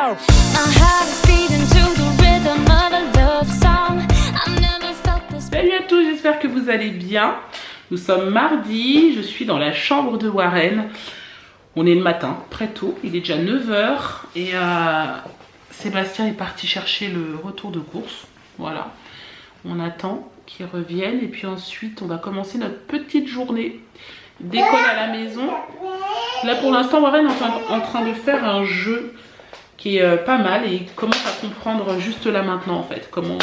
My heart is beating to the rhythm of a love song. I've never felt this. Salut à tous, j'espère que vous allez bien. Nous sommes mardi, je suis dans la chambre de Warren. On est le matin, très tôt, il est déjà 9 h et Sébastien est parti chercher le retour de course. Voilà, on attend qu'il revienne et puis ensuite on va commencer notre petite journée d'école à la maison. Là pour l'instant Warren est en train de faire un jeu qui est pas mal et il commence à comprendre juste là maintenant en fait comment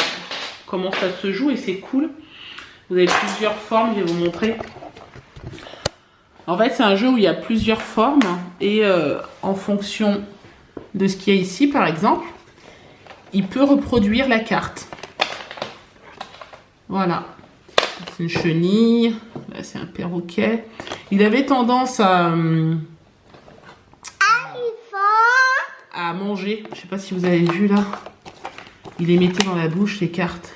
ça se joue et c'est cool. Vous avez plusieurs formes, je vais vous montrer. En fait c'est un jeu où il y a plusieurs formes et en fonction de ce qu'il y a ici par exemple, il peut reproduire la carte. Voilà, c'est une chenille, là c'est un perroquet. Il avait tendance à manger, je sais pas si vous avez vu là, il les mettait dans la bouche les cartes.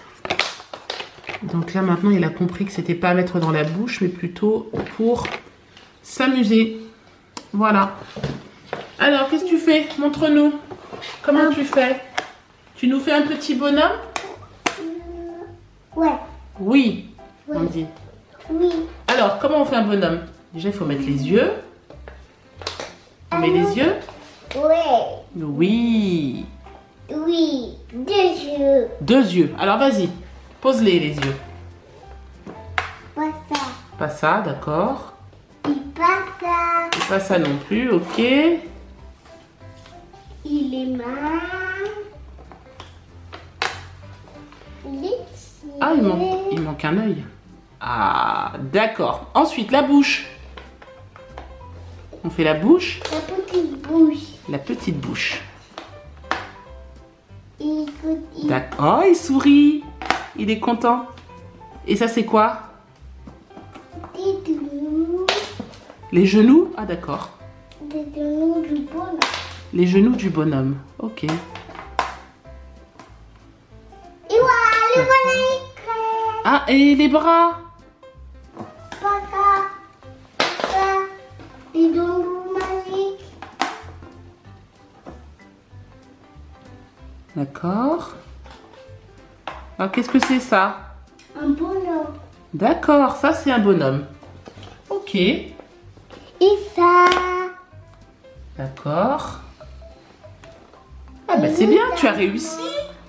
Donc là maintenant il a compris que c'était pas à mettre dans la bouche mais plutôt pour s'amuser. Voilà. Alors qu'est-ce que tu fais? Montre-nous. Comment tu fais? Tu nous fais un petit bonhomme? Ouais. Oui, Ouais. on dit. Oui. Alors, comment on fait un bonhomme? Déjà, il faut mettre les yeux. On met les yeux? Ouais. Oui. Oui. 2 yeux. 2 yeux. Alors, vas-y. Pose-les, les yeux. Pas ça. Pas ça, d'accord. Et pas ça. Et pas ça non plus, ok. Il est mal. Il est ici. Ah, il manque un œil. Ah, d'accord. Ensuite, la bouche. On fait la bouche. La petite bouche. La petite bouche. Il D'accord. Oh, il sourit. Il est content. Et ça, c'est quoi? des genoux. Les genoux? Ah, d'accord. Des genoux du bonhomme. Les genoux du bonhomme. Ok. Et voilà, le voilà écrit. Ah, et les bras? Pas ça. Pas ça. Des genoux magiques. D'accord. Alors, qu'est-ce que c'est ça? Un bonhomme. D'accord, ça c'est un bonhomme. Ok. Et ça. D'accord. Ah bah c'est bien, tu as réussi.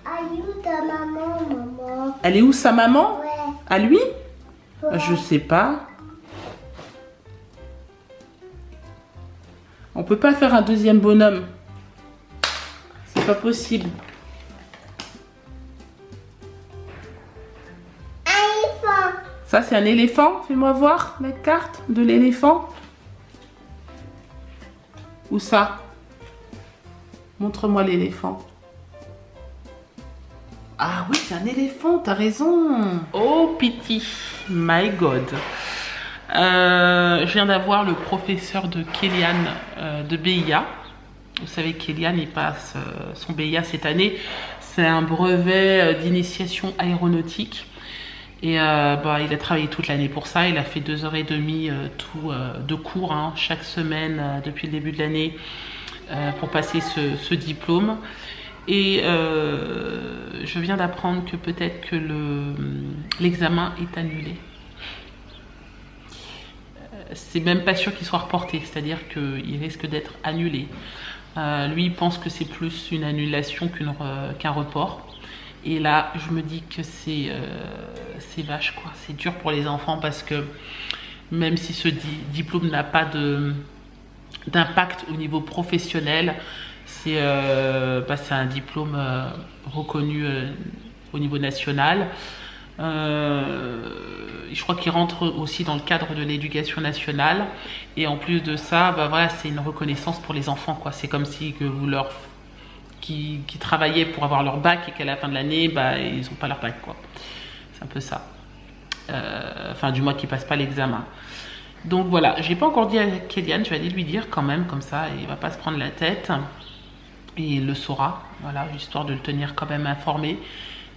Aïe, ta maman. Elle est où sa maman? Ouais. À lui? Je sais pas. On peut pas faire un deuxième bonhomme. C'est pas possible. Éléphant. Ça c'est un éléphant. Fais-moi voir la carte de l'éléphant. Où ça? Montre-moi l'éléphant. Ah oui, c'est un éléphant, t'as raison. Oh, piti, my God. Je viens d'avoir le professeur de Kélian de BIA. Vous savez, Kélian, il passe son BIA cette année. C'est un brevet d'initiation aéronautique. Et il a travaillé toute l'année pour ça. Il a fait 2 h 30 de cours chaque semaine depuis le début de l'année pour passer ce diplôme. Et je viens d'apprendre que peut-être que l'examen est annulé. C'est même pas sûr qu'il soit reporté, c'est-à-dire qu'il risque d'être annulé. Lui, il pense que c'est plus une annulation qu'un report. Et là, je me dis que c'est vache, quoi. C'est dur pour les enfants parce que même si ce diplôme n'a pas d'impact au niveau professionnel, c'est un diplôme reconnu au niveau national. Je crois qu'il rentre aussi dans le cadre de l'éducation nationale. Et en plus de ça, voilà, c'est une reconnaissance pour les enfants, quoi. C'est comme si que vous qui travaillaient pour avoir leur bac et qu'à la fin de l'année, ils n'ont pas leur bac, quoi. C'est un peu ça. Enfin, du moins qu'ils passent pas l'examen. Donc voilà, j'ai pas encore dit à Kélian, je vais aller lui dire quand même, comme ça, il va pas se prendre la tête. Et il le saura, voilà, histoire de le tenir quand même informé.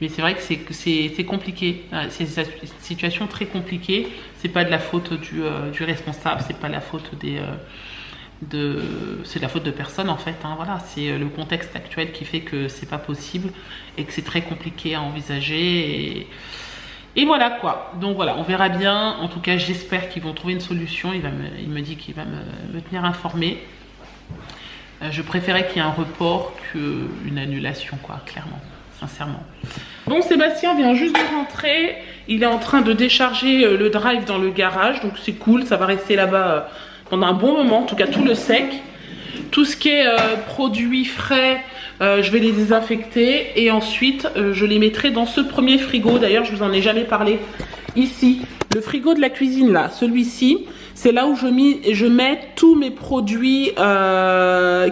Mais c'est vrai que c'est compliqué, c'est une situation très compliquée. C'est pas de la faute du responsable, c'est pas la faute c'est de la faute de personne en fait, hein, voilà, c'est le contexte actuel qui fait que c'est pas possible et que c'est très compliqué à envisager et voilà quoi. Donc voilà, on verra bien. En tout cas, j'espère qu'ils vont trouver une solution. Il me dit qu'il va me tenir informé. Je préférais qu'il y ait un report qu'une annulation quoi, clairement, sincèrement. Bon, Sébastien vient juste de rentrer. Il est en train de décharger le drive dans le garage, donc c'est cool, ça va rester là-bas pendant un bon moment, en tout cas tout le sec. Tout ce qui est produits frais, je vais les désinfecter et ensuite je les mettrai dans ce premier frigo. D'ailleurs, je vous en ai jamais parlé. Ici, le frigo de la cuisine là, celui-ci, c'est là où je mets tous mes produits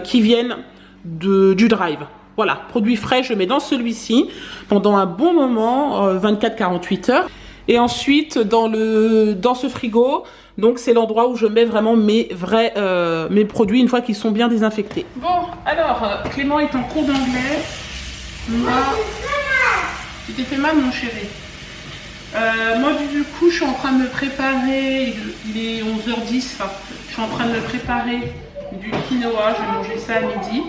qui viennent du drive. Voilà, produits frais, je mets dans celui-ci pendant un bon moment, 24-48 heures. Et ensuite, dans ce frigo, donc c'est l'endroit où je mets vraiment mes produits une fois qu'ils sont bien désinfectés. Bon, alors, Clément est en cours d'anglais. Moi, tu t'es fait mal, mon chéri. Moi, du coup, je suis en train de me préparer. Il est 11h10. Enfin, je suis en train de me préparer du quinoa. Je vais manger ça à midi.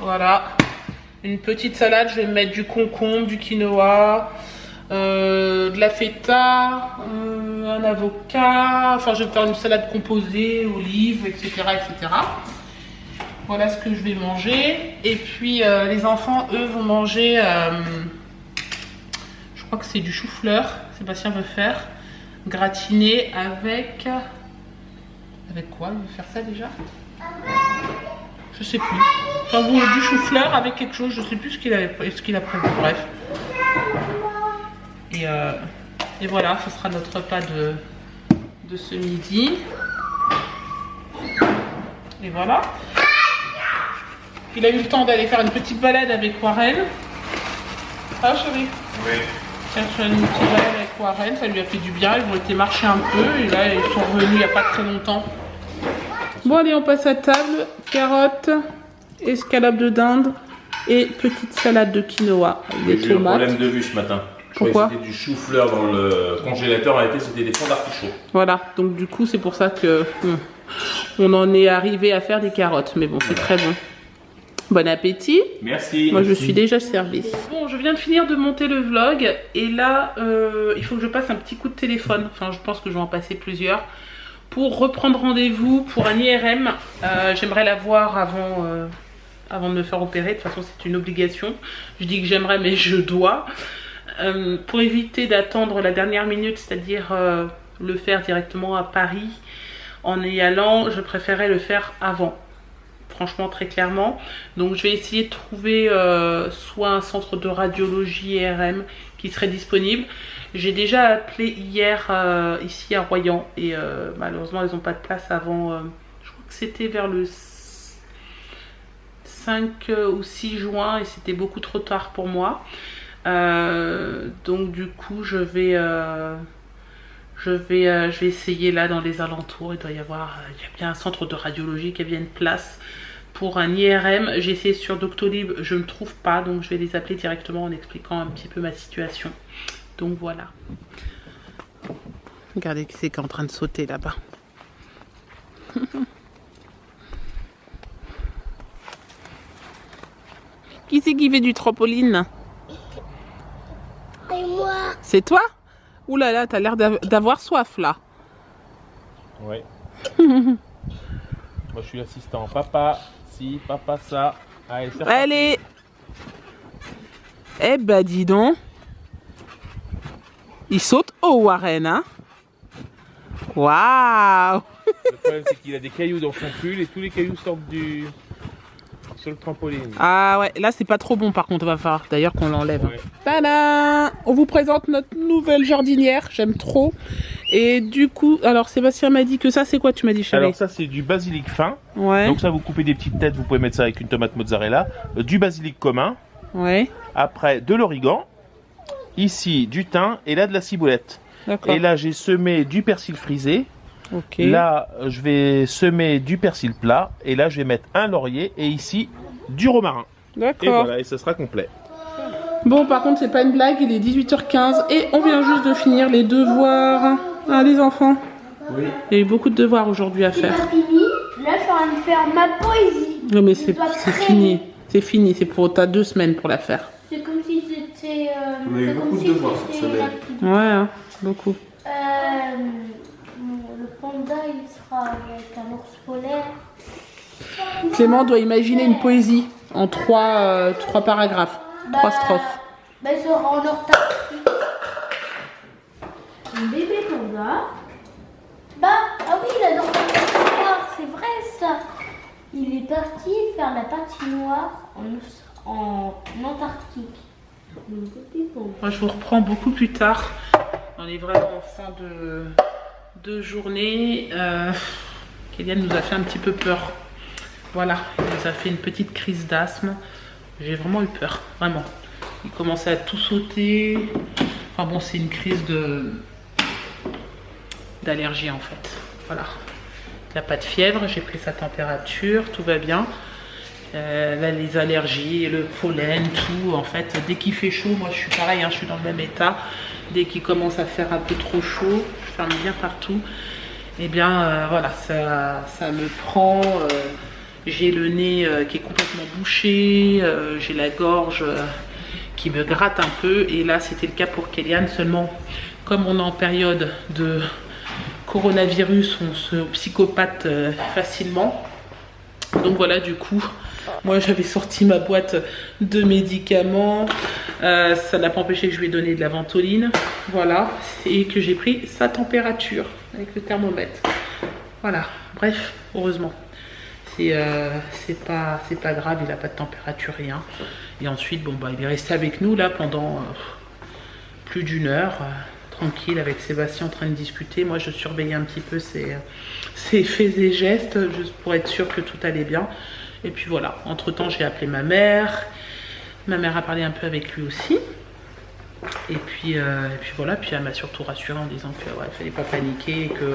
Voilà, une petite salade, je vais mettre du concombre, du quinoa, de la feta, un avocat, enfin je vais faire une salade composée, olives, etc., etc. Voilà ce que je vais manger. Et puis les enfants, eux, vont manger, je crois que c'est du chou-fleur, Sébastien veut faire, gratiné avec... Avec quoi? Il veut faire ça déjà? Je sais plus. Enfin, bon, du chou-fleur avec quelque chose, je sais plus ce qu'il a prévu. Bref. Et voilà, ce sera notre repas de ce midi. Et voilà. Il a eu le temps d'aller faire une petite balade avec Warren. Ah chérie? Oui. Tiens, une petite balade avec Warren, ça lui a fait du bien. Ils ont été marcher un peu et là ils sont revenus il n'y a pas très longtemps. Bon allez, on passe à table. Carottes, escalope de dinde et petite salade de quinoa avec des tomates. J'ai eu un problème de vue ce matin. Pourquoi? C'était du chou-fleur dans le congélateur, en réalité c'était des fonds d'artichaut. Voilà, donc du coup c'est pour ça que on en est arrivé à faire des carottes. Mais bon, c'est très bon. Bon appétit. Merci. Moi je suis déjà servie. Bon, je viens de finir de monter le vlog et là il faut que je passe un petit coup de téléphone. Enfin, je pense que je vais en passer plusieurs. Pour reprendre rendez-vous pour un IRM, j'aimerais l'avoir avant de me faire opérer. De toute façon, c'est une obligation. Je dis que j'aimerais, mais je dois. Pour éviter d'attendre la dernière minute, c'est-à-dire le faire directement à Paris, en y allant, je préférais le faire avant. Franchement, très clairement. Donc, je vais essayer de trouver soit un centre de radiologie IRM qui serait disponible. J'ai déjà appelé hier ici à Royan et malheureusement ils n'ont pas de place avant, je crois que c'était vers le 5 ou 6 juin et c'était beaucoup trop tard pour moi. Donc du coup je vais essayer là dans les alentours. Il doit y avoir, il y a bien un centre de radiologie qui a bien une place pour un IRM. J'ai essayé sur Doctolib, je ne trouve pas, donc je vais les appeler directement en expliquant un petit peu ma situation. Donc voilà. Regardez qui c'est qui est en train de sauter là-bas. Qui c'est qui fait du trampoline? Et moi? C'est toi? Ouh là là, t'as l'air d'avoir soif là. Ouais. Moi je suis l'assistant. Papa, si, papa, ça. Allez, c'est reparti. Allez. Eh ben dis donc. Il saute haut, Warren, hein? Waouh! Le problème, c'est qu'il a des cailloux dans son pull et tous les cailloux sortent sur le trampoline. Ah ouais, là c'est pas trop bon par contre, on va falloir d'ailleurs qu'on l'enlève. Ouais. Tadam! On vous présente notre nouvelle jardinière, j'aime trop. Et du coup, alors Sébastien m'a dit que ça c'est quoi, tu m'as dit chérie? Alors ça c'est du basilic fin. Ouais. Donc ça vous coupez des petites têtes, vous pouvez mettre ça avec une tomate mozzarella. Du basilic commun. Ouais. Après de l'origan. Ici du thym et là de la ciboulette. D'accord. Et là j'ai semé du persil frisé. Ok. Là je vais semer du persil plat. Et là je vais mettre un laurier et ici du romarin. D'accord. Et voilà, et ça sera complet. Bon, par contre, c'est pas une blague, il est 18h15 et on vient juste de finir les devoirs. Ah, les enfants. Oui. Il y a eu beaucoup de devoirs aujourd'hui à C'est faire. pas fini. Là, je suis en train de faire ma poésie. Non mais Je dois c'est traîner. fini. C'est fini, c'est pour t'as 2 semaines pour la faire. C'est comme si c'était. On a eu c'est beaucoup comme de si devoirs cette c'était semaine. rapide. Ouais, hein, beaucoup. Le panda, il sera avec un ours polaire. Clément doit imaginer une poésie en 3 paragraphes, 3 strophes. Bah, il sera en Antarctique. Un bébé panda. Bah, ah oui, il adore la patinoire, c'est vrai ça. Il est parti faire la patinoire en Antarctique. Le côté panda. Moi je vous reprends beaucoup plus tard. On est vraiment en fin de journée. Kélian nous a fait un petit peu peur. Voilà, il nous a fait une petite crise d'asthme. J'ai vraiment eu peur, vraiment. Il commençait à tout sauter. Enfin bon, c'est une crise d'allergie en fait. Voilà. Il n'a pas de fièvre, j'ai pris sa température, tout va bien. Là, les allergies, le pollen, tout, en fait, dès qu'il fait chaud, moi je suis pareil, hein, je suis dans le même état. Dès qu'il commence à faire un peu trop chaud, je ferme bien partout. Et bien voilà, ça me prend. J'ai le nez qui est complètement bouché, j'ai la gorge qui me gratte un peu. Et là, c'était le cas pour Kélian, seulement comme on est en période de coronavirus, on se psychopathe facilement. Donc voilà, du coup, moi j'avais sorti ma boîte de médicaments. Ça n'a pas empêché que je lui ai donné de la ventoline. Voilà, et que j'ai pris sa température avec le thermomètre. Voilà, bref, heureusement. C'est pas grave, il n'a pas de température, rien. Et ensuite, bon, bah, il est resté avec nous là pendant plus d'1 heure. Tranquille avec Sébastien en train de discuter. Moi je surveillais un petit peu ses faits et gestes juste pour être sûr que tout allait bien. Et puis voilà, entre temps j'ai appelé ma mère a parlé un peu avec lui aussi. Et puis voilà, puis elle m'a surtout rassuré en disant que ouais, il fallait pas paniquer et que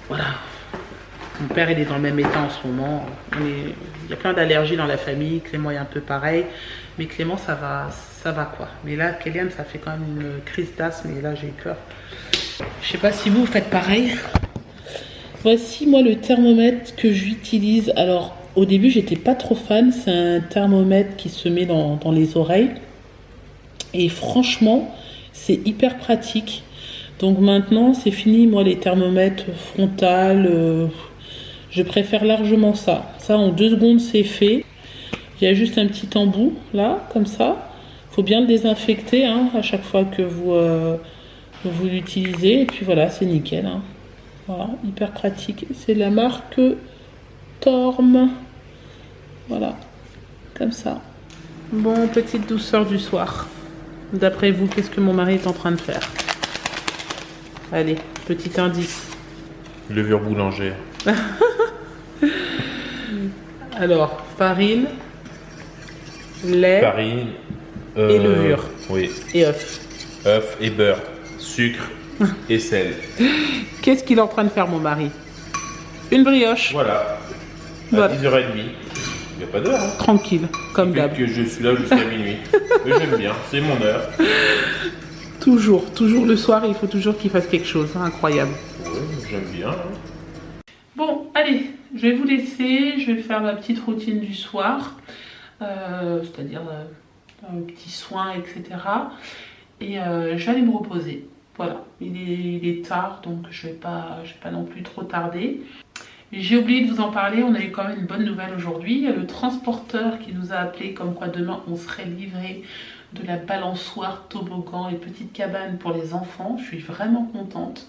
voilà, mon père il est dans le même état en ce moment. Il y a plein d'allergies dans la famille, Clément est un peu pareil, mais Clément ça va quoi. Mais là, Kélian, ça fait quand même une crise d'asthme et là j'ai eu peur. Je sais pas si vous faites pareil. Voici moi le thermomètre que j'utilise. Alors au début j'étais pas trop fan, c'est un thermomètre qui se met dans les oreilles. Et franchement, c'est hyper pratique. Donc maintenant, c'est fini, moi, les thermomètres frontales. Je préfère largement ça. Ça, en 2 secondes, c'est fait. Il y a juste un petit embout, là, comme ça. Il faut bien le désinfecter hein, à chaque fois que vous l'utilisez. Et puis voilà, c'est nickel. Hein. Voilà, hyper pratique. C'est la marque Torm. Voilà, comme ça. Bon, petite douceur du soir. D'après vous, qu'est-ce que mon mari est en train de faire? Allez, petit indice. Levure boulangère. Alors, farine, lait Farine. et levure. Oui. Et œufs. Œufs et beurre. Sucre et sel. Qu'est-ce qu'il est en train de faire, mon mari? Une brioche. Voilà. À Voilà. 10h30. Il n'y a pas d'heure. Hein. Tranquille, comme d'hab. Que je suis là jusqu'à minuit. Mais j'aime bien, c'est mon heure. Toujours le soir, il faut toujours qu'il fasse quelque chose. Hein, incroyable. Oui, j'aime bien. Hein. Bon, allez, je vais vous laisser. Je vais faire ma petite routine du soir. C'est-à-dire un petit soin, etc. Et je vais aller me reposer. Voilà, il est tard, donc je vais pas non plus trop tarder. J'ai oublié de vous en parler, on a eu quand même une bonne nouvelle aujourd'hui. Il y a le transporteur qui nous a appelé comme quoi demain on serait livré de la balançoire, toboggan et petite cabane pour les enfants. Je suis vraiment contente.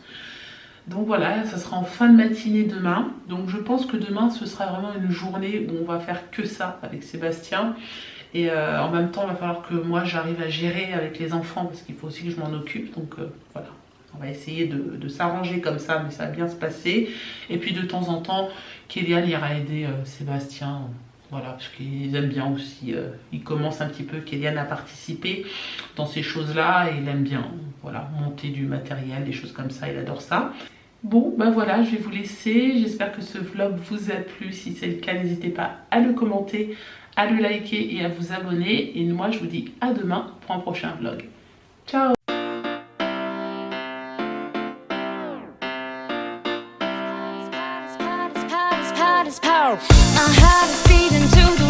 Donc voilà, ça sera en fin de matinée demain. Donc je pense que demain ce sera vraiment une journée où on va faire que ça avec Sébastien. Et en même temps il va falloir que moi j'arrive à gérer avec les enfants parce qu'il faut aussi que je m'en occupe. Donc voilà. On va essayer de s'arranger comme ça, mais ça va bien se passer. Et puis de temps en temps, Kélian ira aider Sébastien, voilà, parce qu'ils aiment bien aussi. Il commence un petit peu, Kélian, à participer dans ces choses-là, et il aime bien, voilà, monter du matériel, des choses comme ça, il adore ça. Bon, ben voilà, je vais vous laisser. J'espère que ce vlog vous a plu. Si c'est le cas, n'hésitez pas à le commenter, à le liker et à vous abonner. Et moi, je vous dis à demain pour un prochain vlog. Ciao! is power. My heart is beating to the